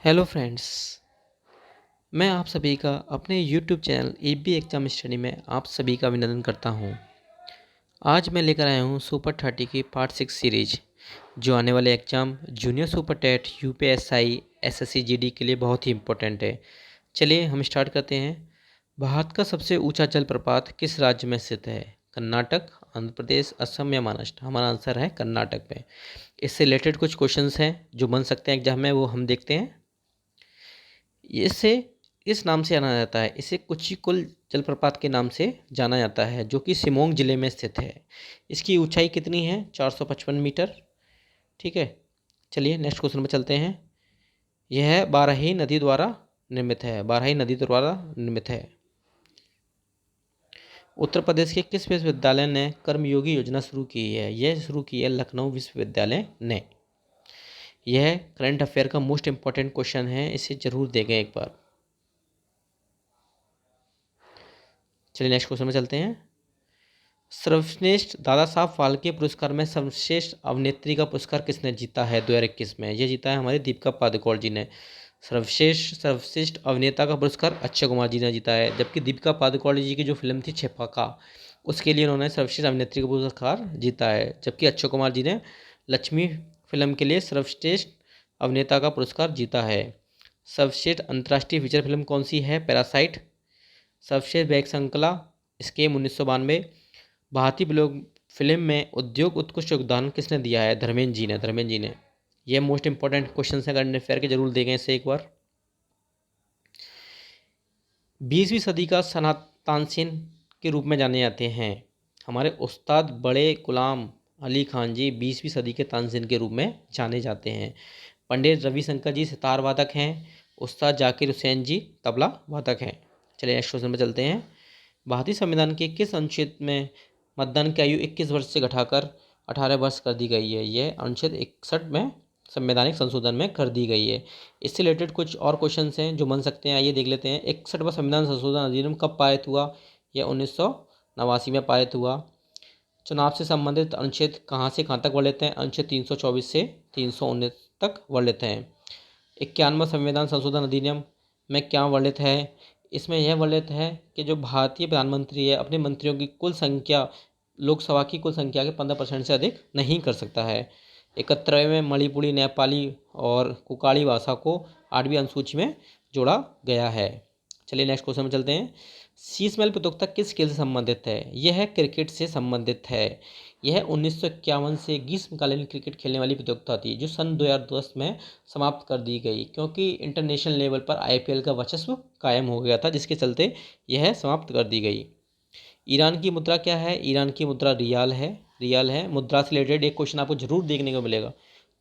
Hello friends, मैं आप सभी का अपने YouTube channel AB exam study में आप सभी का अभिनंदन करता हूं। आज मैं लेकर आया हूं सुपर 30 की पार्ट 6 सीरीज, जो आने वाले exam junior super TET, UPSI, SSC GD के लिए बहुत ही इम्पोर्टेंट है। चलिए हम स्टार्ट करते हैं। भारत का सबसे ऊंचा जलप्रपात किस राज्य में स्थित है? कर्नाटक, आंध्र प्रदेश, असम या महाराष्ट्र? हमारा आंसर है कर्नाटक में। इससे रिलेटेड कुछ क्वेश्चंस हैं जो बन सकते हैं एग्जाम में, वो हम देखते हैं। इसे इस नाम से जाना जाता है, इसे कुचिकुल जलप्रपात के नाम से जाना जाता है, जो कि सिमोंग जिले में स्थित है। इसकी ऊंचाई कितनी है? 455 मीटर। ठीक है, चलिए नेक्स्ट क्वेश्चन पर चलते हैं। यह बाराही नदी द्वारा निर्मित है। बाराही नदी द्वारा निर्मित है। उत्तर प्रदेश के किस विश्वविद्यालय ने कर्मयोगी योजना शुरू की है? यह शुरू की है लखनऊ विश्वविद्यालय ने। यह करंट अफेयर का मोस्ट इंपॉर्टेंट क्वेश्चन है, इसे जरूर देखें एक बार। चलिए नेक्स्ट क्वेश्चन में चलते हैं। सर्वश्रेष्ठ दादा साहब फाल्के पुरस्कार में सर्वश्रेष्ठ अभिनेत्री का पुरस्कार किसने जीता है 2021 में? ये जीता है हमारी दीपिका पादुकोण जी ने। सर्वश्रेष्ठ अभिनेता का पुरस्कार अक्षय कुमार जी ने जीता है, जबकि दीपिका पादुकोण जी की जो फिल्म थी छेपाका, उसके लिए उन्होंने सर्वश्रेष्ठ अभिनेत्री का पुरस्कार जीता है, जबकि अक्षय कुमार जी ने लक्ष्मी फिल्म के लिए सर्वश्रेष्ठ अभिनेता का पुरस्कार जीता है। सर्वश्रेष्ठ अंतर्राष्ट्रीय फीचर फिल्म कौन सी है? पैरासाइट। सर्वश्रेष्ठ वैक श्रृंखला स्केम 1992। भारतीय फिल्म में उद्योग उत्कृष्ट योगदान किसने दिया है? धर्मेंद्र जी ने। ये मोस्ट इंपॉर्टेंट क्वेश्चन है करंट अफेयर के, जरूर देखें इसे एक बार। 20वीं सदी का तानसेन के रूप में जाने जाते हैं हमारे उस्ताद बड़े गुलाम अली खान जी। 20वीं सदी के तानसेन के रूप में जाने जाते हैं। पंडित रविशंकर जी सितार वादक हैं। उस्ताद जाकिर हुसैन जी तबला वादक हैं। चलिए नेक्स्ट क्वेश्चन में चलते हैं। भारतीय संविधान के किस अनुच्छेद में मतदान की आयु 21 वर्ष से घटाकर 18 वर्ष कर दी गई है? यह अनुच्छेद 61 में संवैधानिक संशोधन में कर दी गई है। इससे रिलेटेड कुछ और क्वेश्चंस हैं जो बन सकते हैं, आइए देख लेते हैं। 61वां संविधान संशोधन अधिनियम कब पारित हुआ? यह 1989 में पारित हुआ। चुनाव से संबंधित अनुच्छेद कहाँ से कहाँ तक वर्णित हैं? अनुच्छेद 324 से 319 तक वर्णित हैं। 51वां संविधान संशोधन अधिनियम में क्या वर्णित है? इसमें यह वर्णित है कि जो भारतीय प्रधानमंत्री है अपने मंत्रियों की कुल संख्या लोकसभा की कुल संख्या के 15% से अधिक नहीं कर सकता है। 71वें मणिपुरी, नेपाली और कुकाड़ी भाषा को 8वीं अनुसूची में जोड़ा गया है। चलिए नेक्स्ट क्वेश्चन में चलते हैं। शीशमहल प्रतियोगिता किस खेल से संबंधित है? यह क्रिकेट से संबंधित है। यह 1951 से ग्रीष्मकालीन क्रिकेट खेलने वाली प्रतियोगिता थी, जो सन 2010 में समाप्त कर दी गई, क्योंकि इंटरनेशनल लेवल पर आईपीएल का वर्चस्व कायम हो गया था, जिसके चलते यह समाप्त कर दी गई। ईरान की मुद्रा क्या है? ईरान की मुद्रा रियाल है। रियाल है। मुद्रा से रिलेटेड एक क्वेश्चन आपको जरूर देखने को मिलेगा,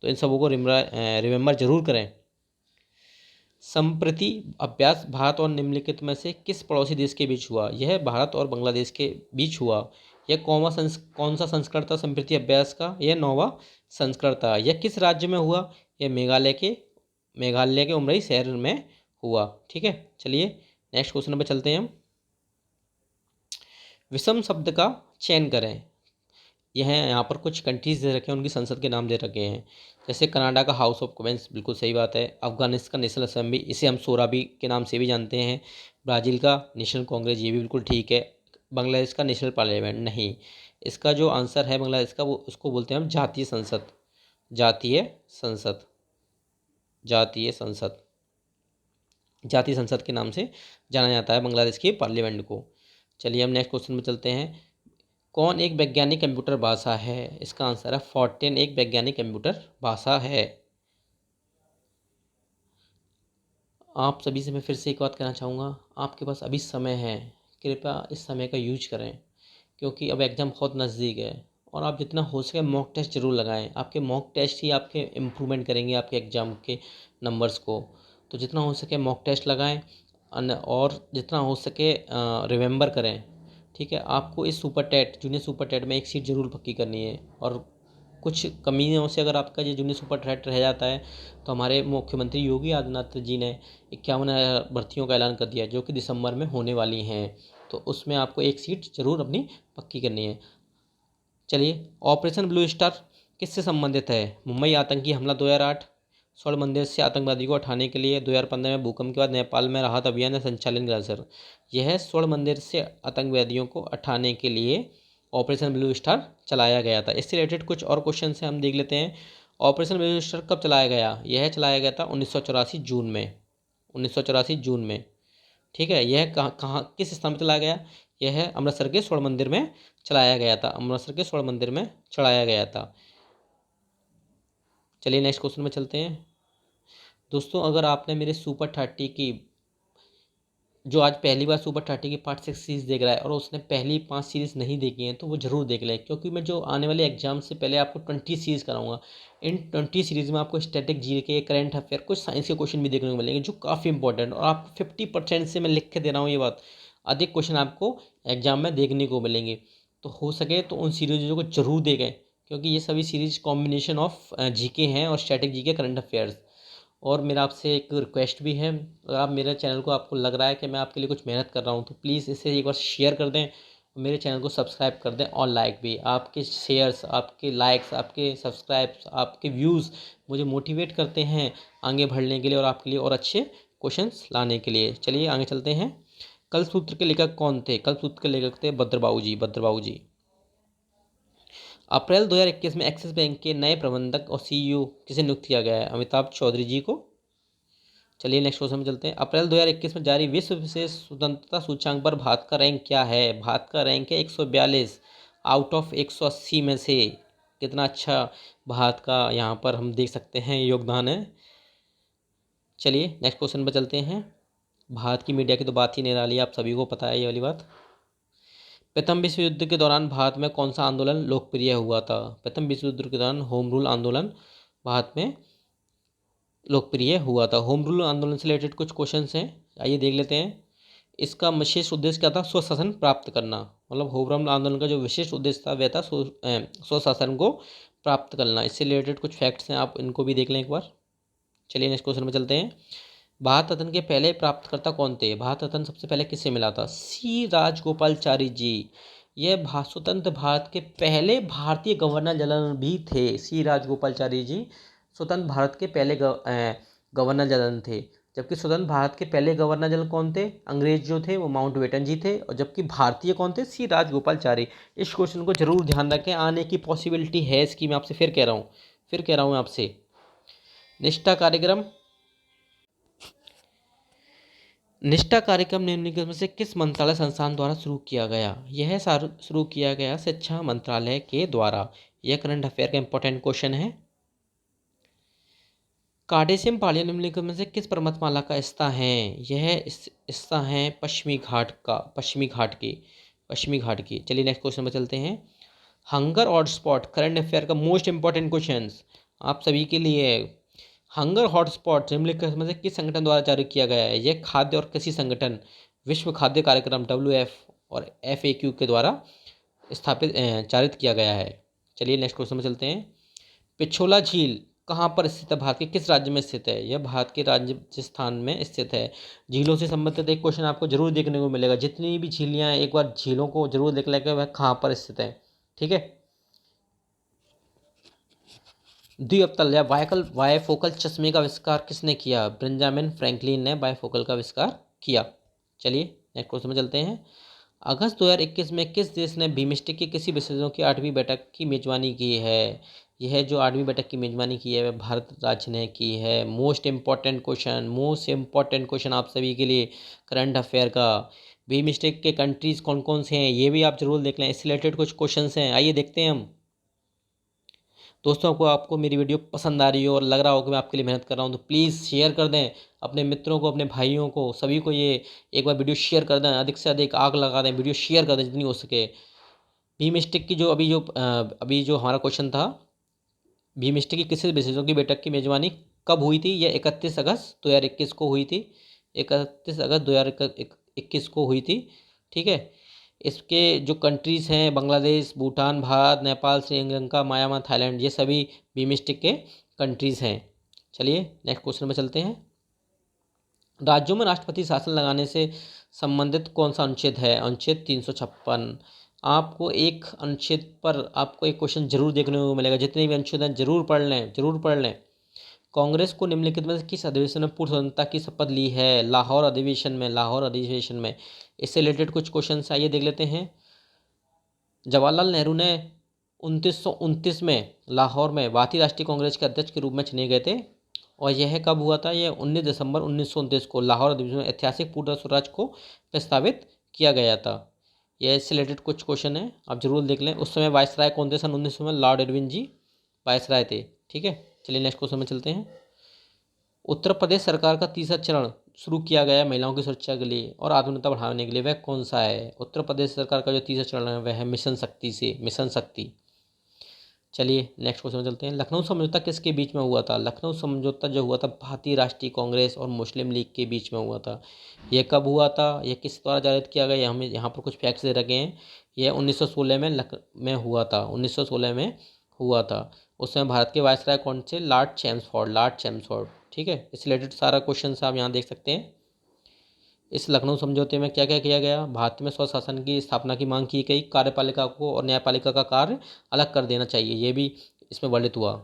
तो इन सबों को रिमेंबर जरूर करें। संप्रति अभ्यास भारत और निम्नलिखित में से किस पड़ोसी देश के बीच हुआ? यह भारत और बांग्लादेश के बीच हुआ। यह कौन सा संस्करण था संप्रति अभ्यास का? यह 9वां संस्करण था। यह किस राज्य में हुआ? यह मेघालय के उमरई शहर में हुआ। ठीक है, चलिए नेक्स्ट क्वेश्चन पर चलते हैं हम। विषम शब्द का चयन करें। यह यहाँ पर कुछ कंट्रीज दे रखे हैं, उनकी संसद के नाम दे रखे हैं। जैसे कनाडा का हाउस ऑफ कॉमन्स, बिल्कुल सही बात है। अफगानिस्तान का नेशनल असेंबली, इसे हम सोराबी के नाम से भी जानते हैं। ब्राज़ील का नेशनल कांग्रेस, ये भी बिल्कुल ठीक है। बांग्लादेश का नेशनल पार्लियामेंट नहीं, इसका जो आंसर है बांग्लादेश का, वो उसको बोलते हैं हम जातीय संसद। जातीय संसद, जातीय संसद, जातीय संसद के नाम से जाना जाता है बांग्लादेश की पार्लियामेंट को। चलिए हम नेक्स्ट क्वेश्चन में चलते हैं। कौन एक वैज्ञानिक कंप्यूटर भाषा है? इसका आंसर है फोर्टेन एक वैज्ञानिक कंप्यूटर भाषा है। आप सभी से मैं फिर से एक बात कहना चाहूँगा, आपके पास अभी समय है, कृपया इस समय का यूज करें, क्योंकि अब एग्ज़ाम बहुत नज़दीक है। और आप जितना हो सके मॉक टेस्ट जरूर लगाएं। आपके मॉक टेस्ट ही आपके इम्प्रूवमेंट करेंगे आपके एग्ज़ाम के नंबर्स को। तो जितना हो सके मॉक टेस्ट लगाएं और जितना हो सके रिमेंबर करें। ठीक है, आपको इस super TET, junior super TET में एक सीट जरूर पक्की करनी है। और कुछ कमियों से अगर आपका ये जूनियर सुपर टेट रह जाता है, तो हमारे मुख्यमंत्री योगी आदित्यनाथ जी ने 51,000 भर्तियों का ऐलान कर दिया है, जो कि दिसंबर में होने वाली हैं। तो उसमें आपको एक सीट जरूर अपनी पक्की करनी है। चलिए, ऑपरेशन ब्लू स्टार किससे संबंधित है? मुंबई आतंकी हमला 2008, स्वर्ण मंदिर से आतंकवादी को हटाने के लिए 2015 में भूकंप के बाद नेपाल में राहत अभियान का संचालन किया सर। यह स्वर्ण मंदिर से आतंकवादियों को हटाने के लिए ऑपरेशन ब्लू स्टार चलाया गया था। इससे रिलेटेड कुछ और क्वेश्चन से हम देख लेते हैं। ऑपरेशन ब्लू स्टार कब चलाया गया? यह चलाया गया था 1984 जून में, 1984 जून में। ठीक है, यह कहाँ किस स्थान पर चलाया गया? यह अमृतसर के स्वर्ण मंदिर में चलाया गया था, अमृतसर के स्वर्ण मंदिर में चढ़ाया गया था। चलिए नेक्स्ट क्वेश्चन में चलते हैं। दोस्तों, अगर आपने मेरे सुपर 30 की, जो आज पहली बार सुपर 30 की पार्ट 6 सीरीज़ देख रहा है और उसने पहली 5 सीरीज़ नहीं देखी हैं, तो वो ज़रूर देख लें, क्योंकि मैं जो आने वाले एग्जाम से पहले आपको 20 सीरीज़ कराऊंगा। इन 20 सीरीज़ में आपको स्टैटिक जीके, करंट अफेयर, कुछ साइंस के क्वेश्चन भी देखने को मिलेंगे जो काफ़ी इंपॉर्टेंट, और आपको 50% से मैं लिख के दे रहा हूँ ये बात, अधिक क्वेश्चन आपको एग्जाम में देखने को मिलेंगे। तो हो सके तो उन सीरीज़ों को जरूर देखें, क्योंकि ये सभी सीरीज़ कॉम्बिनेशन ऑफ जीके हैं और स्टैटिक जीके, करंट अफेयर्स। और मेरा आपसे एक रिक्वेस्ट भी है, अगर आप मेरे चैनल को, आपको लग रहा है कि मैं आपके लिए कुछ मेहनत कर रहा हूँ, तो प्लीज़ इसे एक बार शेयर कर दें, मेरे चैनल को सब्सक्राइब कर दें और लाइक भी। आपके शेयर्स, आपके लाइक्स, आपके सब्सक्राइब्स, आपके व्यूज़ मुझे मोटिवेट करते हैं आगे बढ़ने के लिए और आपके लिए और अच्छे क्वेश्चंस लाने के लिए। चलिए आगे चलते हैं। कल्पसूत्र के लेखक कौन थे? कल्पसूत्र के लेखक थे भद्रबाहु जी, भद्रबाहु जी। अप्रैल 2021 में एक्सिस बैंक के नए प्रबंधक और सीईओ किसे नियुक्त किया गया है? अमिताभ चौधरी जी को। चलिए नेक्स्ट क्वेश्चन में चलते हैं। अप्रैल 2021 में जारी विश्व विशेष स्वतंत्रता सूचकांक पर भारत का रैंक क्या है? भारत का रैंक है 142 आउट ऑफ 180 में से। कितना अच्छा भारत का यहाँ पर हम देख सकते हैं योगदान है। चलिए नेक्स्ट क्वेश्चन पर चलते हैं। भारत की मीडिया की तो बात ही निराली, आप सभी को पता है ये वाली बात। प्रथम विश्व युद्ध के दौरान भारत में कौन सा आंदोलन लोकप्रिय हुआ था? प्रथम विश्व युद्ध के दौरान होम रूल आंदोलन भारत में लोकप्रिय हुआ था। होम रूल आंदोलन से रिलेटेड कुछ क्वेश्चंस हैं, आइए देख लेते हैं। इसका विशेष उद्देश्य क्या था? स्वशासन प्राप्त करना। मतलब होम रूल आंदोलन का जो विशेष उद्देश्य था वह था स्वशासन को प्राप्त करना। इससे रिलेटेड कुछ फैक्ट्स हैं, आप इनको भी देख लें एक बार। चलिए नेक्स्ट क्वेश्चन में चलते हैं। भारत रत्न के पहले प्राप्तकर्ता कौन थे? भारत रत्न सबसे पहले किससे मिला था? सी राजगोपालचारी जी। यह स्वतंत्र भारत के पहले भारतीय गवर्नर जनरल भी थे। सी राजगोपालचारी जी स्वतंत्र भारत के पहले गवर्नर जनरल थे। जबकि स्वतंत्र भारत के पहले गवर्नर जनरल कौन थे? अंग्रेज जो थे वो माउंटबेटन जी थे, और जबकि भारतीय कौन थे? सी राजगोपालचारी। इस क्वेश्चन को जरूर ध्यान रखें, आने की पॉसिबिलिटी है इसकी, मैं आपसे फिर कह रहा हूँ आपसे। निष्ठा कार्यक्रम, निष्ठा कार्यक्रम निम्नलिखित में से किस मंत्रालय संस्थान द्वारा शुरू किया गया? यह शुरू किया गया शिक्षा मंत्रालय के द्वारा। यह करंट अफेयर का इंपॉर्टेंट क्वेश्चन है। कार्डेशियम पहाड़ियाँ निम्नलिखित में से किस पर्वतमाला का हिस्सा है? यह हिस्सा है पश्चिमी घाट का, पश्चिमी घाट की। चलिए नेक्स्ट क्वेश्चन में चलते हैं। हंगर हॉटस्पॉट करंट अफेयर का मोस्ट इंपॉर्टेंट क्वेश्चन आप सभी के लिए। हंगर हॉटस्पॉट निम्नलिखित में से किस संगठन द्वारा जारी किया गया है? यह खाद्य और कृषि संगठन विश्व खाद्य कार्यक्रम WF और FAQ के द्वारा स्थापित जारी किया गया है। चलिए नेक्स्ट क्वेश्चन में चलते हैं। पिछोला झील कहाँ पर स्थित है? भारत के किस राज्य में स्थित है? यह भारत के राजस्थान में स्थित है। झीलों से संबंधित एक क्वेश्चन आपको जरूर देखने को मिलेगा। जितनी भी झीलियाँ, एक बार झीलों को जरूर देख लेगा वह कहाँ पर स्थित है। ठीक है। द्विअवतल या बायफोकल चश्मे का आविष्कार किसने किया? बेंजामिन फ्रैंकलिन ने बायफोकल का आविष्कार किया। चलिए नेक्स्ट क्वेश्चन में चलते हैं। अगस्त 2021 में किस देश ने बिम्स्टेक की किसी विषयों की 8वीं बैठक की मेजबानी की है? यह जो 8वीं बैठक की मेजबानी की है वह भारत राज्य ने की है। मोस्ट इंपॉर्टेंट क्वेश्चन आप सभी के लिए करंट अफेयर का। बिम्स्टेक के कंट्रीज कौन कौन से हैं ये भी आप जरूर देख लें। इससे रिलेटेड कुछ क्वेश्चन हैं, आइए देखते हैं हम। दोस्तों, आपको मेरी वीडियो पसंद आ रही हो और लग रहा हो कि मैं आपके लिए मेहनत कर रहा हूँ, तो प्लीज़ शेयर कर दें अपने मित्रों को, अपने भाइयों को, सभी को ये एक बार वीडियो शेयर कर दें। अधिक से अधिक आग लगा दें, वीडियो शेयर कर दें जितनी हो सके। भीमस्टिक की जो अभी जो हमारा क्वेश्चन था, भीमस्टिक की किसी विशेषज्ञों की बैठक की मेजबानी कब हुई थी? यह 31 अगस्त 2021 को हुई थी। 31 अगस्त 2021 को हुई थी। ठीक है। इसके जो कंट्रीज़ हैं, बांग्लादेश, भूटान, भारत, नेपाल, श्रीलंका, म्यांमार, थाईलैंड, ये सभी बिम्स्टेक के कंट्रीज़ हैं। चलिए नेक्स्ट क्वेश्चन में चलते हैं। राज्यों में राष्ट्रपति शासन लगाने से संबंधित कौन सा अनुच्छेद है? अनुच्छेद 356। आपको एक अनुच्छेद पर आपको एक क्वेश्चन जरूर देखने को मिलेगा। जितने भी अनुच्छेद हैं जरूर पढ़ लें। कांग्रेस को निम्नलिखित में से किस अधिवेशन में पूर्ण स्वतंत्रता की शपथ ली है? लाहौर अधिवेशन में, लाहौर अधिवेशन में। इससे रिलेटेड कुछ क्वेश्चन आइए देख लेते हैं। जवाहरलाल नेहरू ने 1929 में लाहौर में भारतीय राष्ट्रीय कांग्रेस के अध्यक्ष के रूप में चुने गए थे। और यह कब हुआ था? यह 19 दिसंबर 1929 को लाहौर अधिवेशन में ऐतिहासिक पूर्ण स्वराज को प्रस्तावित किया गया था। यह इससे रिलेटेड कुछ क्वेश्चन है, आप जरूर देख लें। उस समय वायसराय कौन थे? सन 1900 में लॉर्ड इरविन जी वायसराय थे। ठीक है, चलिए नेक्स्ट क्वेश्चन में चलते हैं। उत्तर प्रदेश सरकार का तीसरा चरण शुरू किया गया महिलाओं की सुरक्षा के लिए और आधुनिकता बढ़ाने के लिए, वह कौन सा है? उत्तर प्रदेश सरकार का जो तीसरा चरण है वह है मिशन शक्ति से, मिशन शक्ति। चलिए नेक्स्ट क्वेश्चन में चलते हैं। लखनऊ समझौता किसके बीच में हुआ था? लखनऊ समझौता जो हुआ था भारतीय राष्ट्रीय कांग्रेस और मुस्लिम लीग के बीच में हुआ था। यह कब हुआ था? यह किस द्वारा जारी किया गया? हमें यहाँ पर कुछ फैक्ट्स दे रखे हैं। यह 1916 में हुआ था, 1916 में हुआ था। उस समय भारत के वायसराय कौन से? Lord Chelmsford, Lord Chelmsford. ठीक है, इस रिलेटेड सारा क्वेश्चन आप यहाँ देख सकते हैं। इस लखनऊ समझौते में क्या क्या किया गया? भारत में स्वशासन की स्थापना की मांग की गई, कार्यपालिका को और न्यायपालिका का कार्य अलग कर देना चाहिए, ये भी इसमें वर्णित हुआ।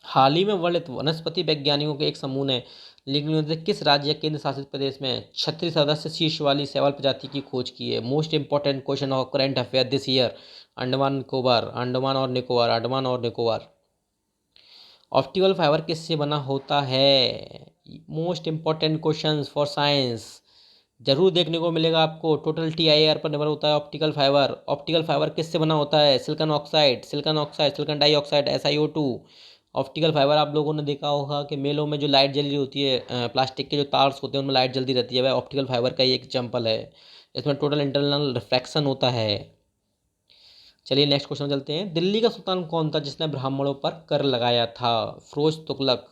हाल ही में वर्णित वनस्पति वैज्ञानिकों के एक समूह ने निम्नलिखित में किस राज्य या केंद्र शासित प्रदेश में 36 सदस्य शीर्ष वाली शैवाल प्रजाति की खोज की है? Most important question of current affair this year. Andaman Nicobar, Andaman और निकोबार, अंडमान और निकोबार। ऑप्टिकल फाइबर किससे बना होता है? Most important questions for science, जरूर देखने को मिलेगा आपको। टोटल TIR पर निर्भर होता है ऑप्टिकल फाइबर। ऑप्टिकल फाइबर किससे बना होता है? Silicon oxide, silicon oxide, silicon dioxide, SiO2। Optical fibre आप लोगों ने देखा होगा कि मेलों में जो लाइट जल रही होती है, प्लास्टिक के जो तार्स होते हैं उनमें लाइट जल्दी रहती है, वह ऑप्टिकल फाइबर का ही एक एग्जाम्पल है। इसमें टोटल इंटरनल रिफ्रैक्शन होता है। चलिए नेक्स्ट क्वेश्चन चलते हैं। दिल्ली का सुल्तान कौन था जिसने ब्राह्मणों पर कर लगाया था? फिरोज तुगलक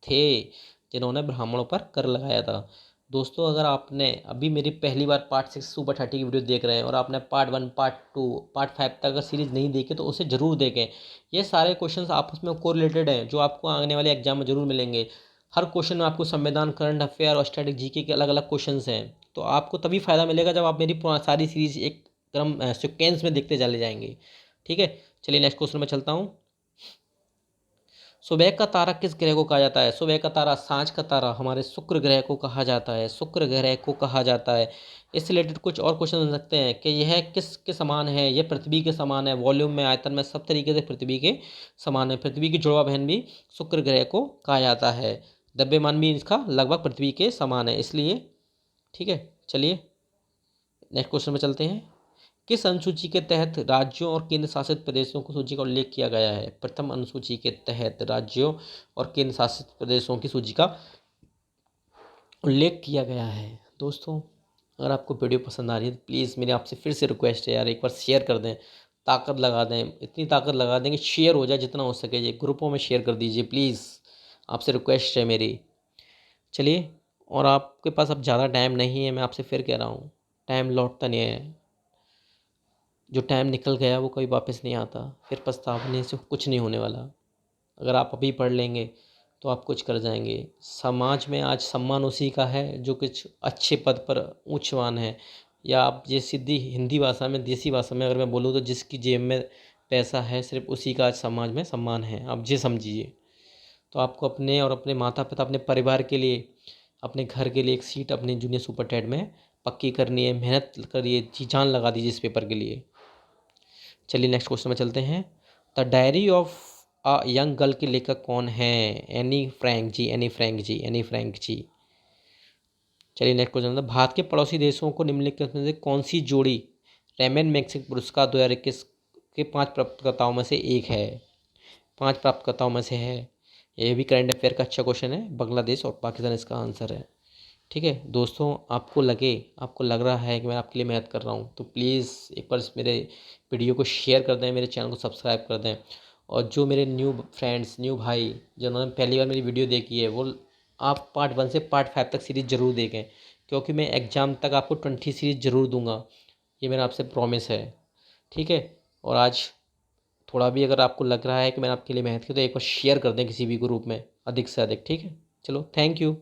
थे जिन्होंने ब्राह्मणों पर कर लगाया था। दोस्तों, अगर आपने अभी मेरी पहली बार पार्ट 6 सुपर 30 की वीडियो देख रहे हैं और आपने पार्ट 1, पार्ट 2, पार्ट 5 तक अगर सीरीज नहीं देखी तो उसे ज़रूर देखें। ये सारे क्वेश्चंस आपस में कोरिलेटेड हैं जो आपको आने वाले एग्जाम में ज़रूर मिलेंगे। हर क्वेश्चन में आपको संविधान, करंट अफेयर और स्टैटिक जीके के अलग अलग क्वेश्चन हैं। तो आपको तभी फ़ायदा मिलेगा जब आप मेरी सारी सीरीज एक क्रम सिक्वेंस में देखते चले जाएंगे। ठीक है, चलिए नेक्स्ट क्वेश्चन में चलता हूँ। सुबह का तारा किस ग्रह को कहा जाता है? सुबह का तारा, सांझ का तारा हमारे शुक्र ग्रह को कहा जाता है, शुक्र ग्रह को कहा जाता है। इससे रिलेटेड कुछ और क्वेश्चन हो सकते हैं कि यह किस के समान है? यह पृथ्वी के समान है, वॉल्यूम में, आयतन में, सब तरीके से पृथ्वी के समान है। पृथ्वी की जुड़वा बहन भी शुक्र ग्रह को कहा जाता है। द्रव्यमान भी इसका लगभग पृथ्वी के समान है इसलिए। ठीक है, चलिए नेक्स्ट क्वेश्चन में चलते हैं। किस अनुसूची के तहत राज्यों और केंद्र शासित प्रदेशों को सूची का उल्लेख किया गया है? प्रथम अनुसूची के तहत राज्यों और केंद्र शासित प्रदेशों की सूची का उल्लेख किया गया है। दोस्तों, अगर आपको वीडियो पसंद आ रही है तो प्लीज़ मेरी आपसे फिर से रिक्वेस्ट है यार, एक बार शेयर कर दें, ताकत लगा दें, इतनी ताकत लगा दें कि शेयर हो जाए जितना हो सके। ये ग्रुपों में शेयर कर दीजिए प्लीज़, आपसे रिक्वेस्ट है मेरी। चलिए, और आपके पास अब ज़्यादा टाइम नहीं है, मैं आपसे फिर कह रहा हूँ, टाइम लौटता नहीं है। जो टाइम निकल गया वो कभी वापस नहीं आता, फिर पछताने से कुछ नहीं होने वाला। अगर आप अभी पढ़ लेंगे तो आप कुछ कर जाएंगे। समाज में आज सम्मान उसी का है जो कुछ अच्छे पद पर ऊंचवान है, या आप ये सीधी हिंदी भाषा में, देसी भाषा में अगर मैं बोलूँ तो जिसकी जेब में पैसा है सिर्फ उसी का आज समाज में सम्मान है, आप ये समझिए। तो आपको अपने और अपने माता पिता, अपने परिवार के लिए, अपने घर के लिए एक सीट अपने जूनियर सुपर टेट में पक्की करनी है। मेहनत करिए, जी जान लगा दीजिए इस पेपर के लिए। चलिए नेक्स्ट क्वेश्चन में चलते हैं। The diary of a young girl के लेखक कौन है? एनी फ्रैंक जी, एनी फ्रैंक जी, एनी फ्रैंक जी। चलिए नेक्स्ट क्वेश्चन। भारत के पड़ोसी देशों को निम्नलिखित में से कौन सी जोड़ी रेमन मैग्सेसे पुरस्कार 2021 के 5 प्राप्तकर्ताओं में से एक है? 5 प्राप्तकर्ताओं में से है। यह भी करंट अफेयर का अच्छा क्वेश्चन है। बांग्लादेश और पाकिस्तान इसका आंसर है। ठीक है दोस्तों, आपको लग रहा है कि मैं आपके लिए मेहनत कर रहा हूँ तो प्लीज़ एक बार मेरे वीडियो को शेयर कर दें, मेरे चैनल को सब्सक्राइब कर दें। और जो मेरे न्यू फ्रेंड्स, न्यू भाई जिन्होंने पहली बार मेरी वीडियो देखी है, वो आप पार्ट 1 से पार्ट 5 तक सीरीज़ ज़रूर देखें, क्योंकि मैं एग्ज़ाम तक आपको 20 सीरीज़ ज़रूर दूंगा, ये मेरा आपसे प्रॉमिस है। ठीक है, और आज थोड़ा भी अगर आपको लग रहा है कि मैंने आपके लिए मेहनत की तो एक बार शेयर कर दें किसी भी ग्रुप में अधिक से अधिक। ठीक है, चलो, थैंक यू।